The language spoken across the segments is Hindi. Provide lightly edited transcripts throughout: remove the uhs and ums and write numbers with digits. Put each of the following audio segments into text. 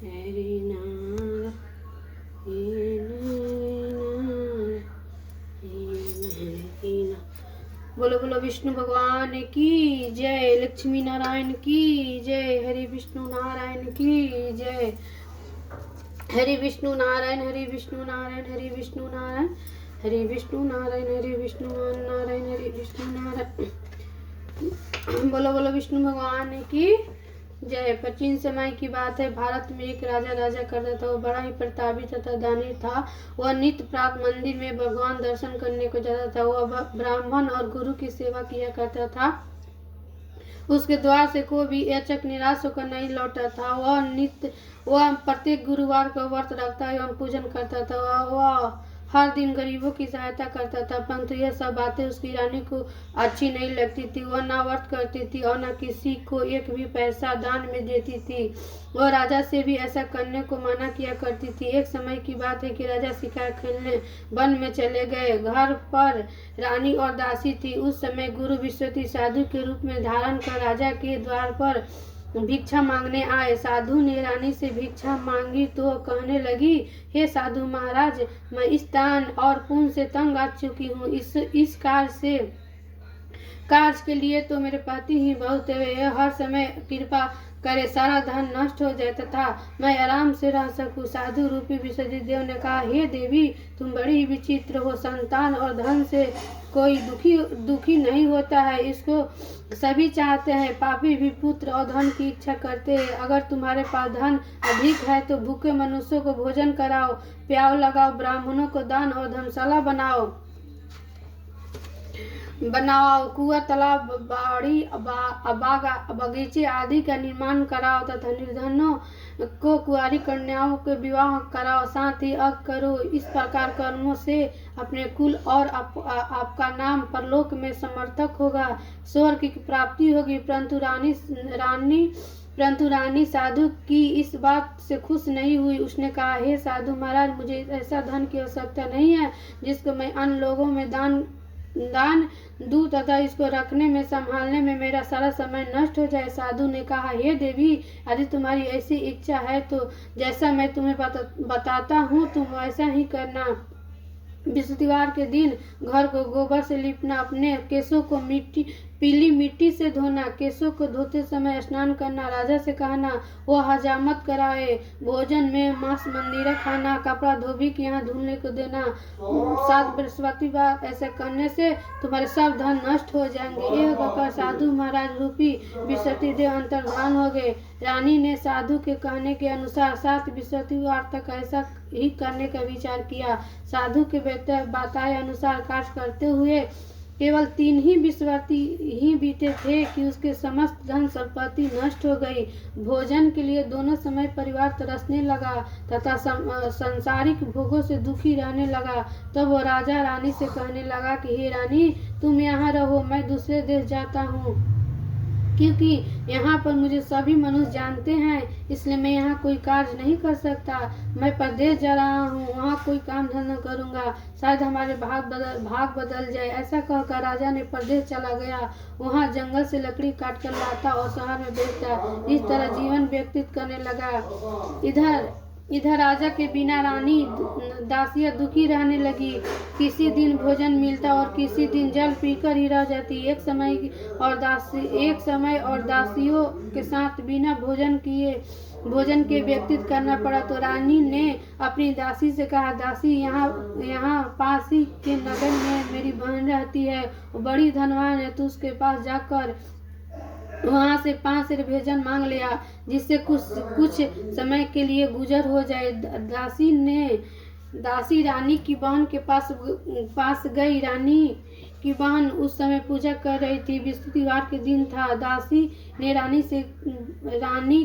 हरि नारायण बोलो बोलो विष्णु भगवान की जय, लक्ष्मी नारायण की जय, हरि विष्णु नारायण की जय, हरि विष्णु नारायण, हरि विष्णु नारायण, हरि विष्णु नारायण, हरि विष्णु नारायण, हरि विष्णु नारायण, हरि विष्णु नारायण। बोलो बोलो विष्णु भगवान की जय। प्राचीन समय की बात है, भारत में एक राजा करता था। वो बड़ा ही प्रतापी तथा दानी था। वह नित्य प्रातः मंदिर में भगवान दर्शन करने को जाता था। वह ब्राह्मण और गुरु की सेवा किया करता था। उसके द्वार से कोई भी याचक निराश होकर नहीं लौटा था। वह प्रत्येक गुरुवार को व्रत रखता एवं पूजन करता था। वह हर दिन गरीबों की सहायता करता था, परंतु यह सब बातें उसकी रानी को अच्छी नहीं लगती थी। वह न व्रत करती थी और न किसी को एक भी पैसा दान में देती थी। वह राजा से भी ऐसा करने को मना किया करती थी। एक समय की बात है कि राजा शिकार खेलने वन में चले गए। घर पर रानी और दासी थी। उस समय गुरु विश्वती साधु के रूप में धारण कर राजा के द्वार पर भिक्षा मांगने आए। साधु ने रानी से भिक्षा मांगी तो कहने लगी, हे साधु महाराज, मैं इस दान और पुण्य से तंग आ चुकी हूँ। इस कार्य के लिए तो मेरे पति ही बहुत है। हर समय कृपा करे सारा धन नष्ट हो जाए तथा मैं आराम से रह सकूं। साधु रूपी विश्वजित देव ने कहा, हे देवी, तुम बड़ी ही विचित्र हो। संतान और धन से कोई दुखी नहीं होता है, इसको सभी चाहते हैं। पापी भी पुत्र और धन की इच्छा करते हैं। अगर तुम्हारे पास धन अधिक है तो भूखे मनुष्यों को भोजन कराओ, प्याव लगाओ, ब्राह्मणों को दान और धर्मशाला बनाओ, कुआं, तालाब, बाड़ी, बगीचे आदि का निर्माण कराओ तथा निर्धनों को कुंवारी कन्याओं के विवाह कराओ। साथ ही अग करो। इस प्रकार कर्मों से अपने कुल और आपका नाम परलोक में समर्थक होगा, स्वर्ग की प्राप्ति होगी। परंतु रानी साधु की इस बात से खुश नहीं हुई। उसने कहा, हे साधु महाराज, मुझे ऐसा धन की आवश्यकता नहीं है जिसको मैं अन्य लोगों में दान दूं तथा इसको रखने में संभालने में मेरा सारा समय नष्ट हो जाए। साधु ने कहा, हे देवी, यदि तुम्हारी ऐसी इच्छा है तो जैसा मैं तुम्हें बताता हूँ तुम वैसा ही करना। बृहस्पतिवार के दिन घर को गोबर से लीपना, अपने केशों को पीली मिट्टी से धोना, केशों को धोते समय स्नान करना, राजा से कहना वो हजामत कराए, भोजन में मांस मंदिरा खाना, कपड़ा धोबी के यहाँ धुलने को देना। 7 बृहस्पतिवार ऐसा करने से तुम्हारे सब धन नष्ट हो जाएंगे। यह कहकर साधु महाराज रूपी विश्वती देव अंतर्धान हो गए। रानी ने साधु के कहने के अनुसार 7 बृहस्पतिवार तक ऐसा ही करने का विचार किया। साधु के बताए अनुसार कार्य करते हुए केवल 3 ही बृहस्पति ही बीते थे कि उसके समस्त धन संपत्ति नष्ट हो गई। भोजन के लिए दोनों समय परिवार तरसने लगा तथा सांसारिक भोगों से दुखी रहने लगा। तब वो राजा रानी से कहने लगा कि हे रानी, तुम यहाँ रहो, मैं दूसरे देश जाता हूँ, क्योंकि यहाँ पर मुझे सभी मनुष्य जानते हैं, इसलिए मैं यहाँ कोई कार्य नहीं कर सकता। मैं प्रदेश जा रहा हूँ, वहाँ कोई काम धंधा करूँगा, शायद हमारे भाग बदल जाए। ऐसा कहकर राजा ने प्रदेश चला गया। वहाँ जंगल से लकड़ी काट कर लाता और शहर में बेचता। इस तरह जीवन व्यतीत करने लगा। इधर राजा के बिना रानी दासियां दुखी रहने लगी। किसी दिन भोजन मिलता और किसी दिन जल पीकर ही रह जाती। एक समय और दासियों के साथ बिना भोजन के व्यतीत करना पड़ा। तो रानी ने अपनी दासी से कहा, दासी, यहाँ पास ही के नगर में मेरी बहन रहती है, वो बड़ी धनवान है, तू उसके पास जाकर वहाँ से 5 सेर भोजन मांग लिया, जिससे कुछ समय के लिए गुजर हो जाए। दासी रानी की बहन के पास गई। रानी की बहन उस समय पूजा कर रही थी। बृहस्पतिवार के दिन था। दासी ने रानी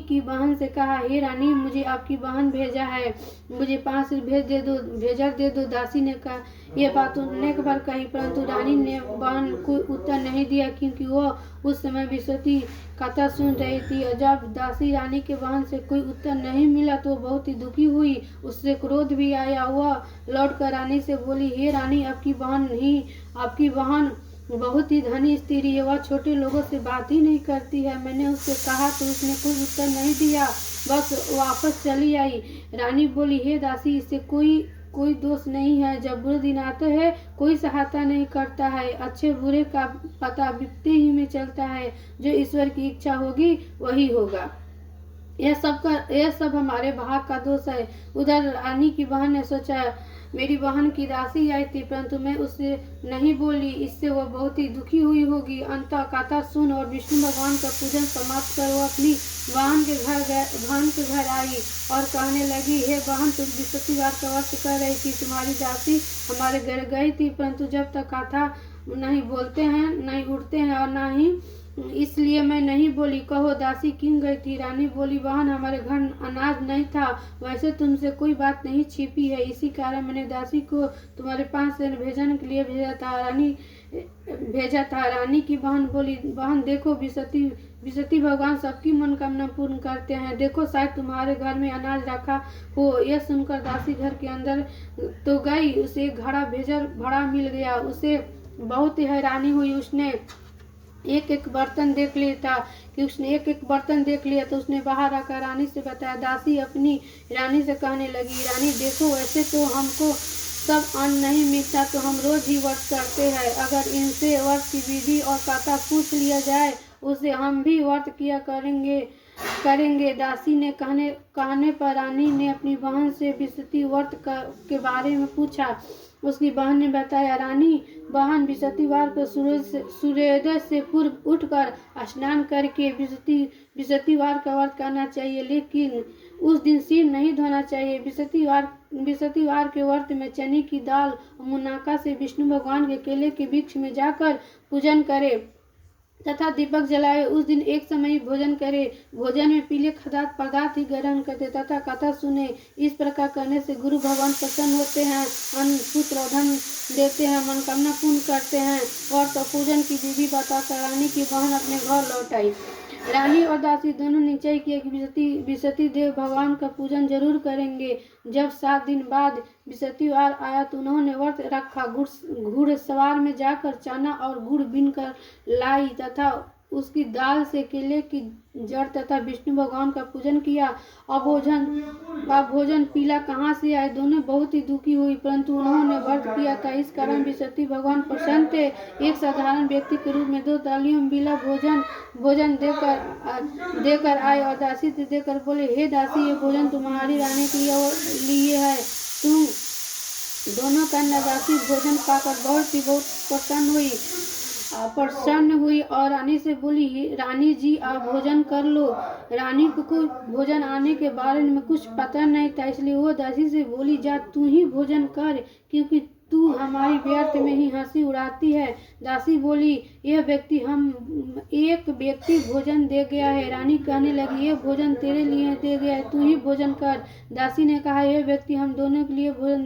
की बहन से कहा, हे रानी, मुझे आपकी बहन भेजा है, मुझे 5 सेर भेजर दे दो। दासी ने कहा, यह बात अनेक बार कही, परंतु रानी ने बहन को उत्तर नहीं दिया, क्योंकि वो उस समय विश्वती कथा सुन रही थी। और जब दासी रानी के बहन से कोई उत्तर नहीं मिला तो बहुत ही दुखी हुई, उससे क्रोध भी आया। वह लौटकर रानी से बोली, हे रानी, आपकी बहन बहुत ही धनी स्त्री है, वह छोटे लोगों से बात ही नहीं करती है। मैंने उससे कहा तो उसने कोई उत्तर नहीं दिया। बस वापस चली आई। रानी बोली, हे दासी, इससे कोई दोष नहीं है। जब बुरे दिन आते हैं कोई सहायता नहीं करता है। अच्छे बुरे का पता विपत्ति ही में चलता है। जो ईश्वर की इच्छा होगी वही होगा। यह सब हमारे भाग का दोष है। उधर रानी की बहन ने सोचा, मेरी बहन की दासी आई थी परंतु मैं उससे नहीं बोली, इससे वह बहुत ही दुखी हुई होगी। अंततः कथा सुन और विष्णु भगवान का पूजन समाप्त कर वो अपनी बहन के घर आई और कहने लगी, हे बहन, तुम बृहस्पतिवार का व्रत कर रही थी। तुम्हारी दासी हमारे घर गई थी परंतु जब तक कथा नहीं बोलते हैं, नहीं उठते हैं और ना ही इसलिए मैं नहीं बोली। कहो दासी क्यों गई थी? रानी बोली, बहन, हमारे घर अनाज नहीं था। वैसे तुमसे कोई बात नहीं छिपी है, इसी कारण मैंने दासी को तुम्हारे पास से भेजने के लिए भेजा था। रानी की बहन बोली, बहन देखो, विसती भगवान सबकी मनोकामना पूर्ण करते हैं। देखो शायद तुम्हारे घर में अनाज रखा हो। यह सुनकर दासी घर के अंदर तो गई, उसे एक घड़ा भरा मिल गया। उसे बहुत ही हैरानी हुई। उसने एक एक बर्तन देख लिया तो उसने बाहर आकर रानी से बताया। दासी अपनी रानी से कहने लगी, रानी देखो, वैसे तो हमको सब अन्न नहीं मिलता तो हम रोज ही व्रत करते हैं। अगर इनसे व्रत की विधि और कथा पूछ लिया जाए उसे हम भी व्रत किया करेंगे। दासी ने कहने पर रानी ने अपनी बहन से विसती व्रत के बारे में पूछा। उसकी बहन ने बताया, रानी बहन, बृहस्पतिवार को सूर्योदय से पूर्व उठकर स्नान करके बृहस्पतिवार का व्रत करना चाहिए, लेकिन उस दिन सिर नहीं धोना चाहिए। बृहस्पतिवार के व्रत में चने की दाल और मुनक्का से विष्णु भगवान के केले के वृक्ष में जाकर पूजन करे तथा दीपक जलाए। उस दिन एक समय ही भोजन करे। भोजन में पीले पदार्थ ही ग्रहण करते तथा कथा सुने। इस प्रकार करने से गुरु भगवान प्रसन्न होते हैं, अन्न पुत्र और धन देते हैं, मनोकामना पूर्ण करते हैं। और तो पूजन की विधि बताकर रानी की बहन अपने घर लौट आई। रानी और दासी दोनों निश्चय किया कि बृहस्पति देव भगवान का पूजन जरूर करेंगे। जब 7 दिन बाद बृहस्पतिवार आया तो उन्होंने व्रत रखा। घुड़सवार में जाकर चना और गुड़ बीन कर लाई तथा उसकी दाल से केले की जड़ तथा विष्णु भगवान का पूजन किया। अब भोजन पीला कहाँ से आए? दोनों बहुत ही दुखी हुई, परंतु उन्होंने व्रत किया था, इस कारण बृहस्पति भगवान प्रसन्न थे। एक साधारण व्यक्ति के रूप में 2 थालियों में पीला भोजन देकर आए और दासी से देकर बोले, हे दासी, ये भोजन तुम्हारी रानी के लिए है, तुम दोनों कन्या। दासी भोजन पाकर बहुत प्रसन्न हुई और रानी से बोली, रानी जी, आप भोजन कर लो। रानी को भोजन आने के बारे में कुछ पता नहीं था, इसलिए वो दासी से बोली, जा तू ही भोजन कर, क्योंकि तू हमारी व्यर्थ में ही हंसी उड़ाती है। दासी बोली, एक व्यक्ति भोजन दे गया है। रानी कहने लगी, ये भोजन तेरे लिए दे गया है, तू ही भोजन कर। दासी ने कहा, यह व्यक्ति हम दोनों के लिए भोजन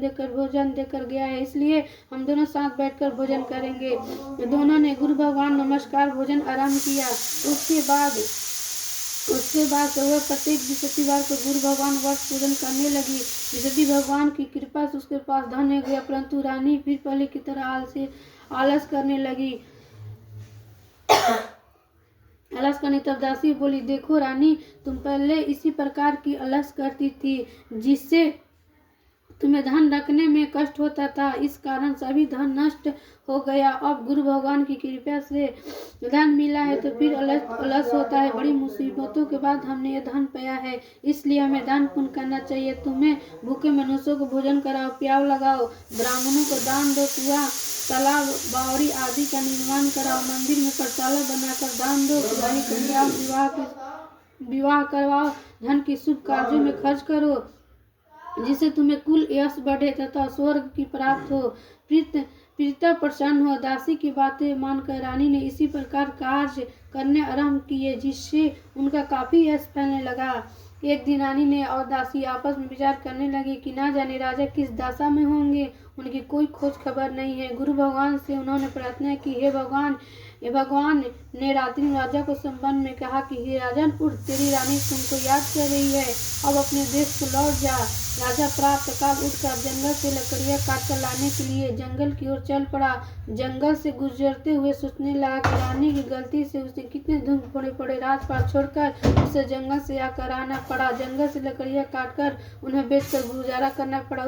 देकर गया है, इसलिए हम दोनों साथ बैठकर भोजन करेंगे। दोनों ने गुरु भगवान नमस्कार भोजन आरंभ किया। उसके बाद वह प्रत्येक बृहस्पतिवार को गुरु भगवान व्रत पूजन करने लगी। बृहस्पति भगवान की कृपा से उसके पास धन हो गया, परंतु रानी फिर पहले की तरह आलस करने लगी। तब दासी बोली, देखो रानी, तुम पहले इसी प्रकार की आलस करती थी, जिससे तुम्हें धन रखने में कष्ट होता था, इस कारण सभी धन नष्ट हो गया। अब गुरु भगवान की कृपा से धन मिला है तो फिर अलस होता है। बड़ी मुसीबतों के बाद हमने ये धन पाया है, इसलिए हमें दान पुण्य करना चाहिए। तुम्हें भूखे मनुष्यों को भोजन कराओ, प्याव लगाओ, ब्राह्मणों को दान दो, कुआं, तालाब, बावड़ी आदि का निर्माण कराओ, मंदिर में शौचालय बनाकर दान दो, विवाही कन्याओं विवाह करवाओ, धन की शुभ कार्यों में खर्च करो, जिससे तुम्हें कुल यश बढ़े तथा स्वर्ग की प्राप्त हो, प्रीता प्रसन्न हो। दासी की बातें मानकर रानी ने इसी प्रकार कार्य करने आरंभ किए, जिससे उनका काफी यश फैलने लगा। एक दिन रानी ने और दासी आपस में विचार करने लगी कि ना जाने राजा किस दशा में होंगे, उनकी कोई खोज खबर नहीं है। गुरु भगवान से उन्होंने प्रार्थना की, हे भगवान ने रात्रि में राजा को संबंध में कहा कि हे राजन, उठ, तेरी रानी तुमको याद कर रही है, अब अपने देश को लौट जा। राजा प्रातः काल उठकर जंगल से लकड़ियां काटकर लाने के लिए जंगल की ओर चल पड़ा। जंगल से गुजरते हुए सोचने लगा कि रानी की गलती से उसे कितने दुख पड़े। राजपाट छोड़कर उसे जंगल से आकर आना पड़ा। जंगल से लकड़ियां काटकर उन्हें बेचकर गुजारा करना पड़ा।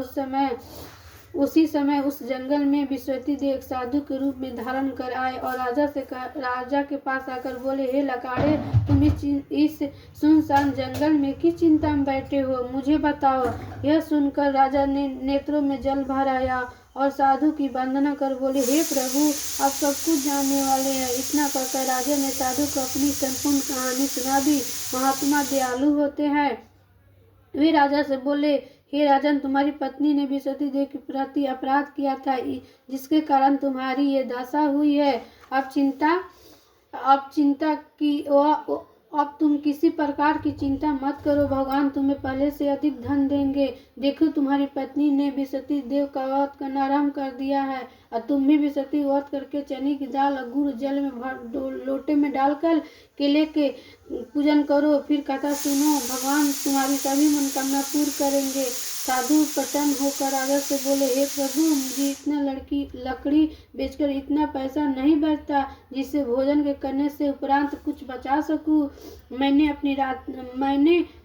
उसी समय उस जंगल में विश्वती देव एक साधु के रूप में धारण कर आए और राजा के पास आकर बोले, हे लकाड़े, तुम इस सुनसान जंगल में किस चिंता में बैठे हो, मुझे बताओ। यह सुनकर राजा ने नेत्रों में जल भर आया और साधु की वंदना कर बोले, हे प्रभु, आप सब कुछ जानने वाले हैं। इतना कहकर राजा ने साधु को अपनी संपूर्ण कहानी सुना दी। महात्मा दयालु होते हैं। वे राजा से बोले, हे राजन, तुम्हारी पत्नी ने विश्वती देव के प्रति अपराध किया था, जिसके कारण तुम्हारी ये दशा हुई है। अब चिंता की अब तुम किसी प्रकार की चिंता मत करो, भगवान तुम्हें पहले से अधिक धन देंगे। देखो, तुम्हारी पत्नी ने विश्वती देव का व्रत करना आरम्भ कर दिया है और तुम भी विश्वती व्रत करके चने की दाल और गुड़ जल में भर लोटे में डालकर केले के पूजन करो। फिर कथा सुनो, भगवान तुम्हारी सभी मनोकामना पूर्ण करेंगे। साधु प्रसन्न होकर राजा से बोले, हे प्रभु, मुझे इतना लकड़ी बेचकर इतना पैसा नहीं बचता जिससे भोजन के करने से उपरांत कुछ बचा सकूं। मैंने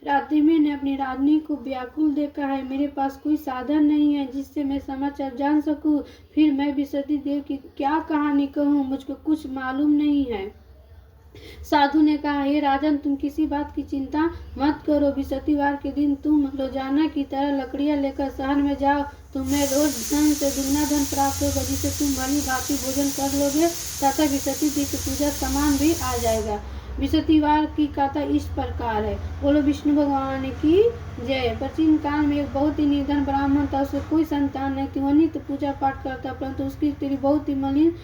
रात्रि में अपनी रानी को व्याकुल देखा है। मेरे पास कोई साधन नहीं है जिससे मैं समाचार जान सकूं। फिर मैं विश्वती देव की क्या कहानी कहूँ, मुझको कुछ मालूम नहीं है। साधु ने कहा, हे राजन, तुम किसी बात की चिंता मत करो। विशतिवार के दिन तुम रोजाना की तरह लकड़ियां लेकर शहर में जाओ। तुम्हें रोज धन से दुगना धन प्राप्त होगा, जिससे तुम भली भांति भोजन कर लोगे तथा विशति देव की पूजा सामान भी आ जाएगा। विशतिवार की कथा इस प्रकार है। बोलो विष्णु भगवान की जय। प्राचीन काल में एक बहुत ही निर्धन ब्राह्मण था। उसे कोई संतान नहीं थी। वह नित्य पूजा पाठ करता, परंतु उसकी स्त्री बहुत ही मलिन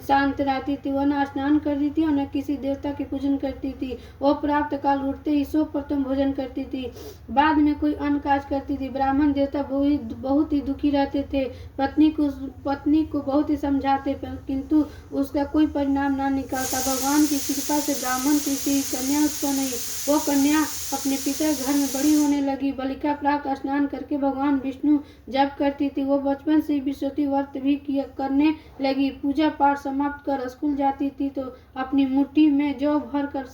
शांत रहती थी। वह न स्नान करती थी और न किसी देवता की पूजन करती थी। वह प्रातः काल उठते ही सर्वप्रथम भोजन करती थी, बाद में कोई अन्य काज करती थी। ब्राह्मण देवता बहुत ही दुखी रहते थे। पत्नी को बहुत ही समझाते, किंतु उसका कोई परिणाम न निकलता। भगवान की कृपा से ब्राह्मण की स्त्री कन्या उत्पन्न हुई। वो कन्या अपने पिता घर में बड़ी होने लगी। बालिका प्राप्त स्नान करके भगवान विष्णु जप करती थी। वो बचपन से विश्वती व्रत भी करने लगी। पूजा पाठ समाप्त कर स्कूल जाती थी तो अपनी मुट्ठी में जौ भर कर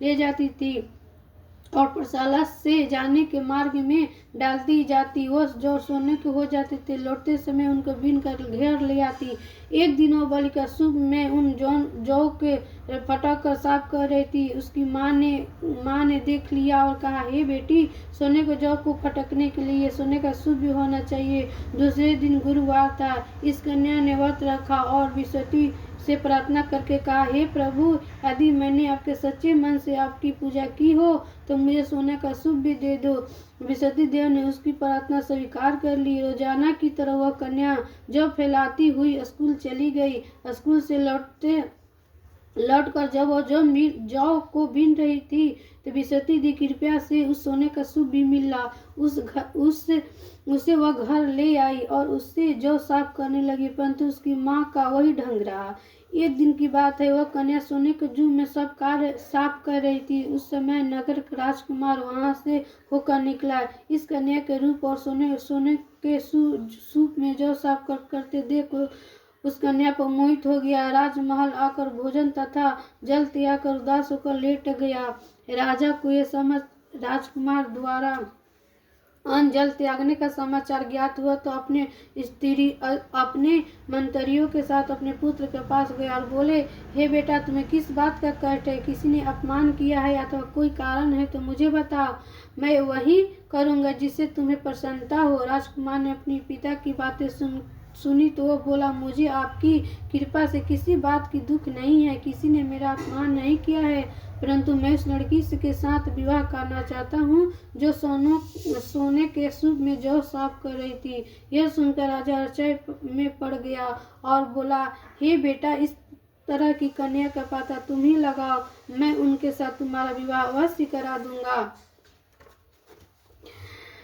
ले जाती थी और पाठशाला से जाने के मार्ग में डालती जाती। वो जो सोने के हो जाते थे, लौटते समय उनको बीन कर घेर ले आती। एक दिन वो बालिका सुबह में उन जौ के फटक कर साफ कर रही थी। उसकी माँ ने देख लिया और कहा, हे बेटी, सोने के जौ को फटकने के लिए सोने का शुभ भी होना चाहिए। दूसरे दिन गुरुवार था। इस कन्या ने व्रत रखा और विश्वती से प्रार्थना करके कहा, हे प्रभु, यदि मैंने आपके सच्चे मन से आपकी पूजा की हो तो मुझे सोने का शुभ भी दे दो। विश्वती देव ने उसकी प्रार्थना स्वीकार कर ली। रोजाना की तरह वह कन्या जौ फैलाती हुई स्कूल चली गई। स्कूल से लौटकर जब वह जौ को बीन रही थी तो विश्वती दी कृपया से उस सोने का शुभ भी मिला। उसे वह घर ले आई और उससे जौ साफ करने लगी, परंतु उसकी माँ का वही ढंग रहा। एक दिन की बात है, वह कन्या सोने के जू में सब कार्य साफ कर रही थी। उस समय नगर का राजकुमार वहां से होकर निकला। इस कन्या के रूप और सोने के सूप में जौ साफ करते देख उस कन्या पर मोहित हो गया। राजमहल आकर भोजन तथा जल त्याग कर उदास होकर लेट गया। राजा को यह समझ राजकुमार द्वारा अन्न जल त्यागने का समाचार ज्ञात हुआ तो अपने मंत्रियों के साथ अपने पुत्र के पास गया और बोले, हे बेटा, तुम्हें किस बात का कष्ट है? किसी ने अपमान किया है अथवा कोई कारण है तो मुझे बताओ, मैं वही करूँगा जिससे तुम्हें प्रसन्नता हो। राजकुमार ने अपने पिता की बातें सुनी तो वो बोला, मुझे आपकी कृपा से किसी बात की दुख नहीं है। किसी ने मेरा अपमान नहीं किया है, परंतु मैं उस लड़की के साथ विवाह करना चाहता हूँ जो सोने के सूप में जौ साफ कर रही थी। यह सुनकर राजा आश्चर्य में पड़ गया और बोला, हे बेटा, इस तरह की कन्या का पता तुम ही लगाओ, मैं उनके साथ तुम्हारा विवाह अवश्य करा दूंगा।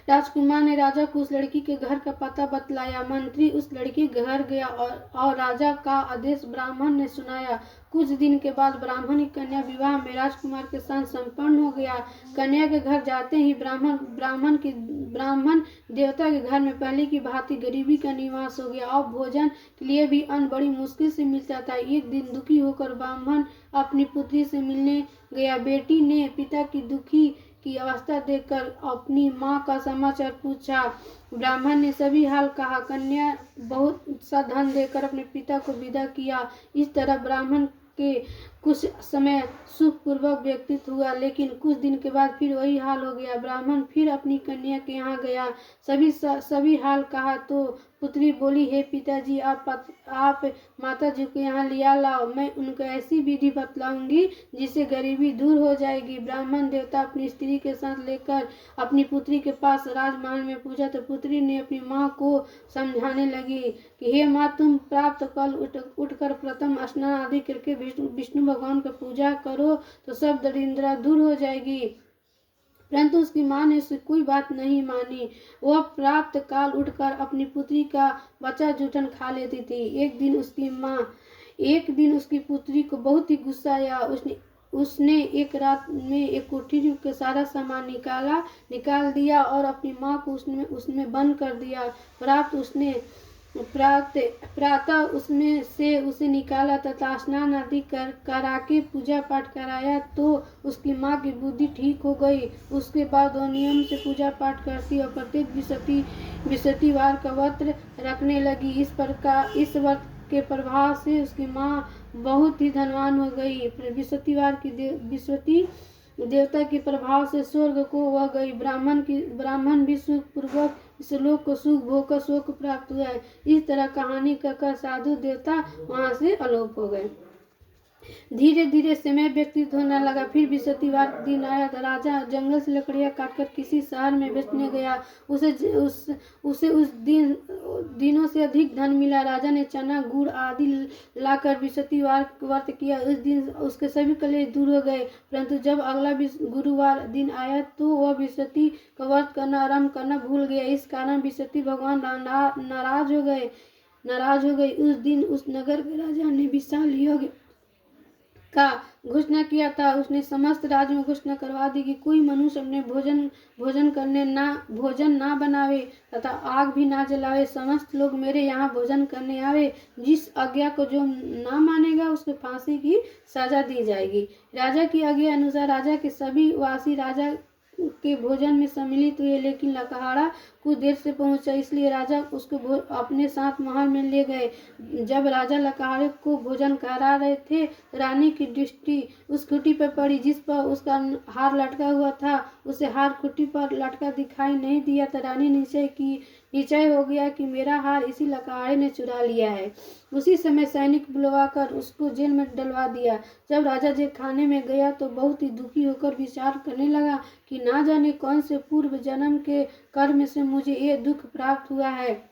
राजकुमार ने राजा को उस लड़की के घर का पता बतलाया। मंत्री उस लड़की के घर गया और राजा का आदेश ब्राह्मण ने सुनाया। कुछ दिन के बाद ब्राह्मण की कन्या विवाह में राजकुमार के साथ संपन्न हो गया। कन्या के घर जाते ही ब्राह्मण देवता के घर में पहले की भांति गरीबी का निवास हो गया और भोजन के लिए भी अन्न बड़ी मुश्किल से मिलता था। एक दिन दुखी होकर ब्राह्मण अपनी पुत्री से मिलने गया। बेटी ने पिता की दुखी की अवस्था देखकर अपनी माँ का समाचार पूछा। ब्राह्मण ने सभी हाल कहा। कन्या बहुत सा धन देकर अपने पिता को विदा किया। इस तरह ब्राह्मण के कुछ समय सुखपूर्वक व्यतीत हुआ, लेकिन कुछ दिन के बाद फिर वही हाल हो गया। ब्राह्मण फिर अपनी कन्या के यहाँ गया। सभी हाल कहा तो पुत्री बोली, हे पिताजी, आप माता जी को यहाँ लिया लाओ। मैं उनको ऐसी विधि बतलाऊंगी जिससे गरीबी दूर हो जाएगी। ब्राह्मण देवता अपनी स्त्री के साथ लेकर अपनी पुत्री के पास राजमहल में पूछा तो पुत्री ने अपनी माँ को समझाने लगी कि हे माँ, तुम प्राप्त कल उठकर प्रथम स्नान आदि करके विष्णु भगवान की पूजा करो तो सब दरिद्रता दूर हो जाएगी। परंतु उसकी माँ ने उसकी कोई बात नहीं मानी। वह प्राप्त काल उठकर अपनी पुत्री का बचा जूठन खा लेती थी। एक दिन उसकी पुत्री को बहुत ही गुस्सा आया। उसने एक रात में एक कोठरी के सारा सामान निकाल दिया और अपनी माँ को उसमें बंद कर दिया। प्रातः उसमें से उसे निकाला तथा स्नान आदि करा के पूजा पाठ कराया तो उसकी माँ की बुद्धि ठीक हो गई। उसके बाद वह नियम से पूजा पाठ करती और प्रत्येक बृहस्पतिवार का व्रत रखने लगी। इस व्रत के प्रभाव से उसकी माँ बहुत ही धनवान हो गई। बृहस्पति देवता के प्रभाव से स्वर्ग को वह गई। ब्राह्मण भी सुख पूर्वक इस लोक को सुख भोग का सुख प्राप्त हुआ है। इस तरह कहानी कहकर साधु देवता वहां से अलोप हो गए। धीरे धीरे समय व्यतीत होने लगा। फिर बृहस्पतिवार दिन आया तो राजा जंगल से लकड़ियां काटकर किसी शहर में बेचने गया। उसे उस दिनों से अधिक धन मिला। राजा ने चना गुड़ आदि लाकर बृहस्पतिवार व्रत किया। उस दिन उसके सभी कलेश दूर हो गए। परंतु जब अगला गुरुवार दिन आया तो वह बृहस्पति का व्रत करना आरंभ करना भूल गया। इस कारण बृहस्पति भगवान नाराज हो गए। उस दिन उस नगर के राजा ने विशाल यज्ञ का घोषणा किया था। उसने समस्त राज्य में घोषणा करवा दी कि कोई मनुष्य अपने भोजन ना बनावे तथा आग भी ना जलावे। समस्त लोग मेरे यहाँ भोजन करने आवे। जिस आज्ञा को जो ना मानेगा उसको फांसी की सजा दी जाएगी। राजा की आज्ञा अनुसार राजा के सभी वासी राजा के भोजन में सम्मिलित हुए, लेकिन लकहाड़ा कुछ देर से पहुंचा, इसलिए राजा उसको अपने साथ महल में ले गए। जब राजा लकहाड़े को भोजन करा रहे थे, रानी की दृष्टि उस खूंटी पर पड़ी जिस पर उसका हार लटका हुआ था। उसे हार खूंटी पर लटका दिखाई नहीं दिया तो रानी निश्चय हो गया कि मेरा हार इसी लकहाड़े ने चुरा लिया है। उसी समय सैनिक बुलवाकर उसको जेल में डलवा दिया। जब राजा जेल खाने में गया तो बहुत ही दुखी होकर विचार करने लगा कि ना जाने कौन से पूर्व जन्म के कर्म से मुझे ये दुख प्राप्त हुआ है,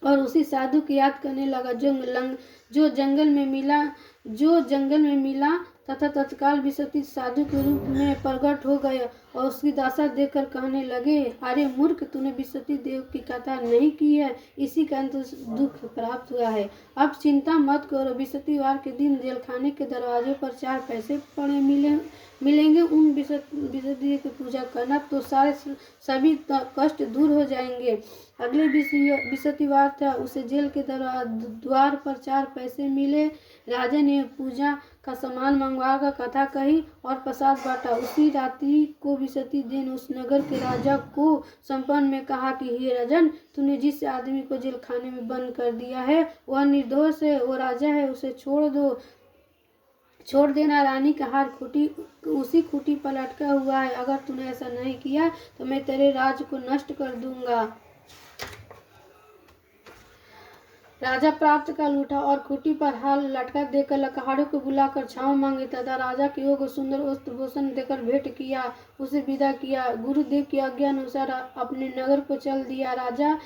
और उसी साधु की याद करने लगा जो जंगल में मिला तथा तत्काल बृहस्पति साधु के रूप में प्रकट हो गए और उसकी दशा देखकर कहने लगे, अरे मूर्ख, तूने बृहस्पति देव की कथा नहीं की है, इसी कारण तुझे दुख प्राप्त हुआ है। अब चिंता मत करो। बृहस्पतिवार के दिन जेलखाने के दरवाजे पर 4 पैसे पड़े मिलेंगे। उन बृहस्पति की पूजा करना तो सभी कष्ट दूर हो जाएंगे। अगले बृहस्पतिवार था। उसे जेल के द्वार पर 4 पैसे मिले। राजा ने पूजा का सामान मंगवा कर कथा कही और प्रसाद बांटा। उसी रात्रि को बृहस्पति दिन उस नगर के राजा को संपन्न में कहा कि हे राजन, तूने जिस आदमी को जेल खाने में बंद कर दिया है वह निर्दोष है, वो राजा है, उसे छोड़ देना। रानी का हार उसी खूंटी पर लटका हुआ है। अगर तूने ऐसा नहीं किया तो मैं तेरे राज्य को नष्ट कर दूंगा। राजा प्राप्त काल उठा और खूंटी पर हार लटका देकर लकहाड़ों को बुलाकर क्षमा मांगी तथा राजा के योग्य सुंदर वस्त्र भूषण देकर भेंट किया। उसे विदा किया। गुरुदेव की आज्ञा अनुसार अपने नगर को चल दिया। राजा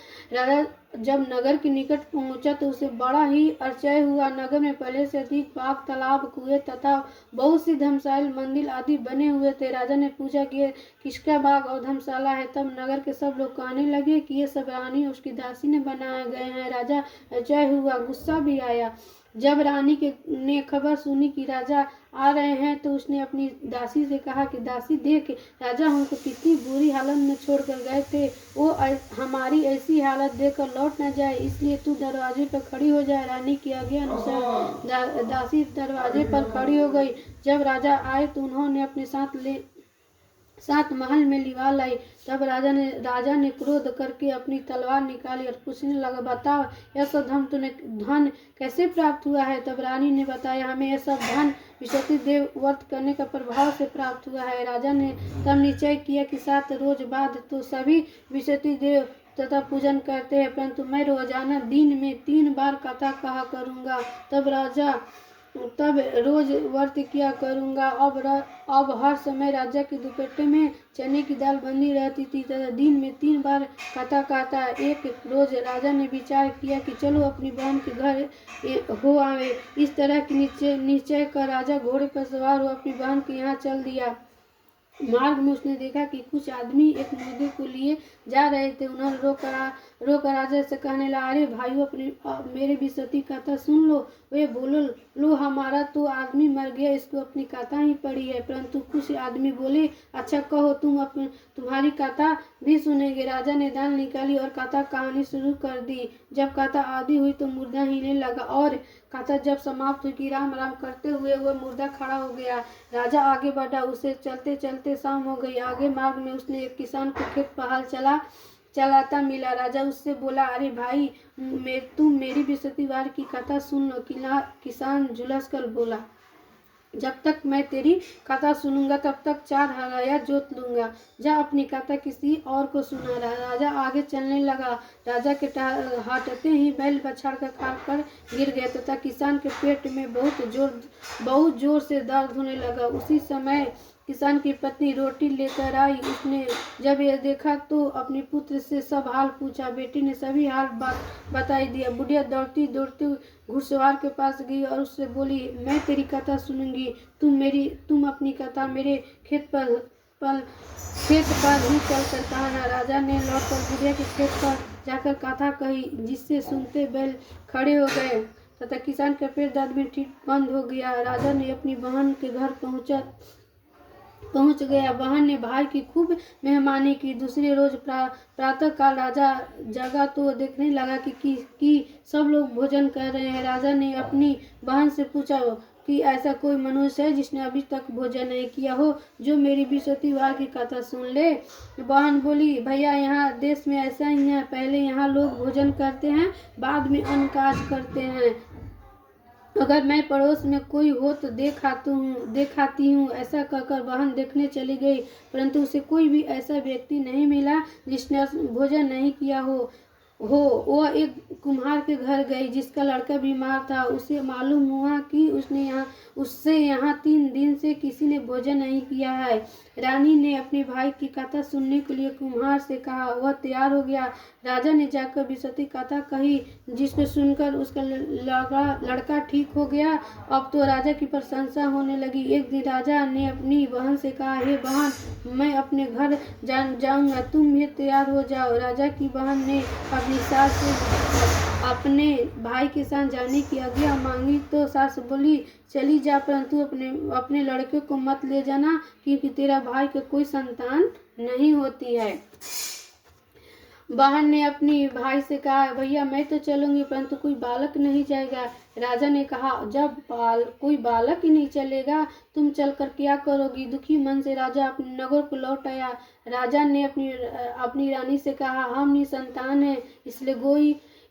जब नगर के निकट पहुंचा तो उसे बड़ा ही आश्चर्य हुआ। नगर में पहले से अधिक बाग, तालाब, कुएं तथा बहुत सी धर्मशाला, मंदिर आदि बने हुए थे। राजा ने पूछा कि ये किसका बाग और धर्मशाला है। तब नगर के सब लोग कहने लगे कि ये सब रानी और उसकी दासी ने बनाए गए हैं। राजा आश्चर्य हुआ, गुस्सा भी आया। जब रानी ने खबर सुनी कि राजा आ रहे हैं तो उसने अपनी दासी से कहा कि दासी देख, राजा हमको कितनी बुरी हालत में छोड़कर गए थे। वो हमारी ऐसी हालत देखकर लौट न जाए, इसलिए तू दरवाजे पर खड़ी हो जाए। रानी की आज्ञा अनुसार दासी दरवाजे पर खड़ी हो गई। जब राजा आए तो उन्होंने अपने साथ महल में लिवा लाई। तब राजा ने क्रोध करके अपनी तलवार निकाली और पूछने लगा, बताओ यह सब धन कैसे प्राप्त हुआ है। तब रानी ने बताया, हमें यह सब धन विशति देव व्रत करने का प्रभाव से प्राप्त हुआ है। राजा ने तब निश्चय किया कि 7 रोज बाद तो सभी विशति देव तथा पूजन करते हैं, परंतु मैं रोजाना दिन में 3 बार कथा कहा करूँगा। तब रोज व्रत किया करूँगा। अब हर समय राजा के दुपट्टे में चने की दाल बंधी रहती थी तथा दिन में 3 बार कथा कहता। एक रोज राजा ने विचार किया कि चलो अपनी बहन के घर हो आवे। इस तरह की निश्चय कर राजा घोड़े पर सवार हो अपनी बहन के यहाँ चल दिया। मार्ग में उसने देखा कि कुछ आदमी एक मुर्गे को लिए जा रहे थे। उन्होंने रोकर राजा से कहने लगा, अरे भाइयों, मेरे भी सती कथा सुन लो। वे बोलो, लो हमारा तो आदमी मर गया, इसको अपनी कथा ही पड़ी है। परंतु कुछ आदमी बोले, अच्छा कहो, तुम्हारी कथा भी सुनेंगे। राजा ने दाल निकाली और कथा कहानी शुरू कर दी। जब कथा आदि हुई तो मुर्दा हिलने लगा और कथा जब समाप्त हुई कि राम राम करते हुए वह मुर्दा खड़ा हो गया। राजा आगे बढ़ा, उसे चलते चलते शाम हो गई। आगे मार्ग में उसने एक किसान को खेत पर हल चलाता मिला। राजा उससे बोला, अरे भाई, तुम मेरी बृहस्पतिवार की कथा सुन लो। किसान झुलस कर बोला, जब तक मैं तेरी कथा सुनूंगा तब तक 4 हराया जोत लूंगा। जा अपनी कथा किसी और को सुना। राजा आगे चलने लगा। राजा के हटते ही बैल बछड़ कर खाल पर गिर गए तथा किसान के पेट में बहुत जोर से दर्द होने लगा। उसी समय किसान की पत्नी रोटी लेकर आई। उसने जब यह देखा तो अपने पुत्र से सब हाल पूछा। बेटी ने सभी हाल बताई दिया। बुढ़िया दौड़ती दौड़ती घुड़सवार के पास गई और उससे बोली, मैं तेरी कथा सुनूंगी, तुम अपनी कथा मेरे खेत पर ही चल कर कहना। राजा ने लौटकर बुढ़िया के खेत पर जाकर कथा कही, जिससे सुनते बैल खड़े हो गए तथा किसान का पेट दर्द में ठीक बंद हो गया। राजा ने अपनी बहन के घर पहुंच गया। बहन ने भाई की खूब मेहमानी की। दूसरे रोज प्रातः काल राजा जगा तो देखने लगा कि सब लोग भोजन कर रहे हैं। राजा ने अपनी बहन से पूछा कि ऐसा कोई मनुष्य है जिसने अभी तक भोजन नहीं किया हो, जो मेरी बृहस्पतिवार की कथा सुन ले। बहन बोली, भैया, यहाँ देश में ऐसा ही है। पहले यहाँ लोग भोजन करते हैं, बाद में अन्य काज करते हैं। अगर मैं पड़ोस में कोई हो तो देखाती हूँ। ऐसा कहकर बहन देखने चली गई, परंतु उसे कोई भी ऐसा व्यक्ति नहीं मिला जिसने भोजन नहीं किया हो। वह एक कुम्हार के घर गई जिसका लड़का बीमार था। उसे मालूम हुआ कि उससे यहाँ 3 दिन से किसी ने भोजन नहीं किया है। रानी ने अपने भाई की कथा सुनने के लिए कुम्हार से कहा। वह तैयार हो गया। राजा ने जाकर बृहस्पति कथा कही, जिसको सुनकर उसका लड़का ठीक हो गया। अब तो राजा की प्रशंसा होने लगी। एक दिन राजा ने अपनी बहन से कहा, हे बहन, मैं अपने घर जाऊंगा, तुम भी तैयार हो जाओ। राजा की बहन ने अपनी सास से अपने भाई के साथ जाने की आज्ञा मांगी तो सास बोली, चली जा, परंतु अपने लड़के को मत ले जाना, क्योंकि तेरा भाई को कोई संतान नहीं होती है। बहन ने अपनी भाई से कहा, भैया, मैं तो चलूंगी, परंतु कोई बालक नहीं जाएगा। राजा ने कहा, जब कोई बालक ही नहीं चलेगा, तुम चलकर क्या करोगी। दुखी मन से राजा अपने नगर को लौट आया। राजा ने अपनी रानी से कहा, हम निसंतान हैं,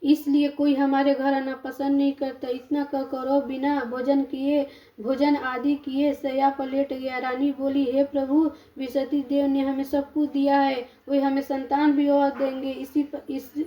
इसलिए कोई हमारे घर आना पसंद नहीं करता। इतना कहकर वो बिना भोजन आदि किए शैया पर लेट गया। रानी बोली, हे प्रभु, बृहस्पति देव ने हमें सब कुछ दिया है, वे हमें संतान भी और देंगे।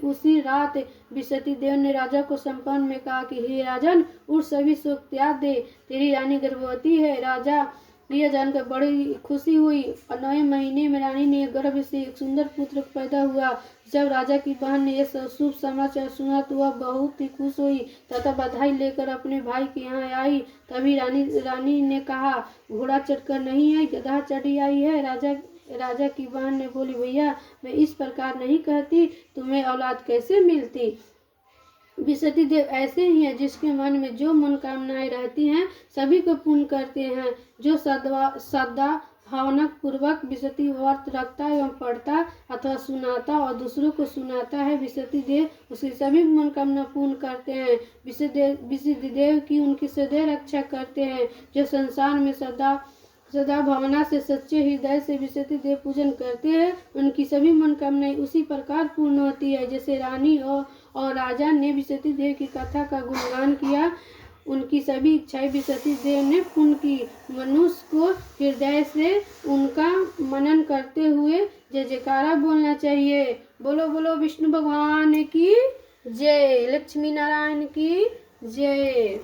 उसी रात बृहस्पति देव ने राजा को सपन में कहा कि हे राजन, उठ, सभी शोक त्याग दे, तेरी रानी गर्भवती है। राजा यह जानकर बड़ी खुशी हुई और 9वें महीने में रानी ने गर्भ से एक सुंदर पुत्र पैदा हुआ। जब राजा की बहन ने यह शुभ समाचार सुना तो वह बहुत ही खुश हुई तथा बधाई लेकर अपने भाई के यहाँ आई। तभी रानी ने कहा, घोड़ा चढ़कर नहीं आई, गधा चढ़ी आई है। राजा की बहन ने बोली, भैया मैं इस प्रकार नहीं कहती, तुम्हें औलाद कैसे मिलती। विसती देव ऐसे ही हैं जिसके मन में जो मनोकामनाएं रहती हैं सभी को पूर्ण करते हैं। जो सदा भावना पूर्वक विसती व्रत रखता एवं पढ़ता अथवा सुनाता और दूसरों को सुनाता है, विसती देव उसकी सभी मनोकामना पूर्ण करते हैं। विसती देव की उनकी सदैव रक्षा करते हैं। जो संसार में सदा भावना से सच्चे हृदय से विसती देव पूजन करते हैं, उनकी सभी मनोकामनाएं उसी प्रकार पूर्ण होती है। जैसे रानी और राजा ने विसती देव की कथा का गुणगान किया, उनकी सभी इच्छाएं विसती देव ने पूर्ण की। मनुष्य को हृदय से उनका मनन करते हुए जय जयकारा बोलना चाहिए। बोलो बोलो विष्णु भगवान की जय, लक्ष्मी नारायण की जय।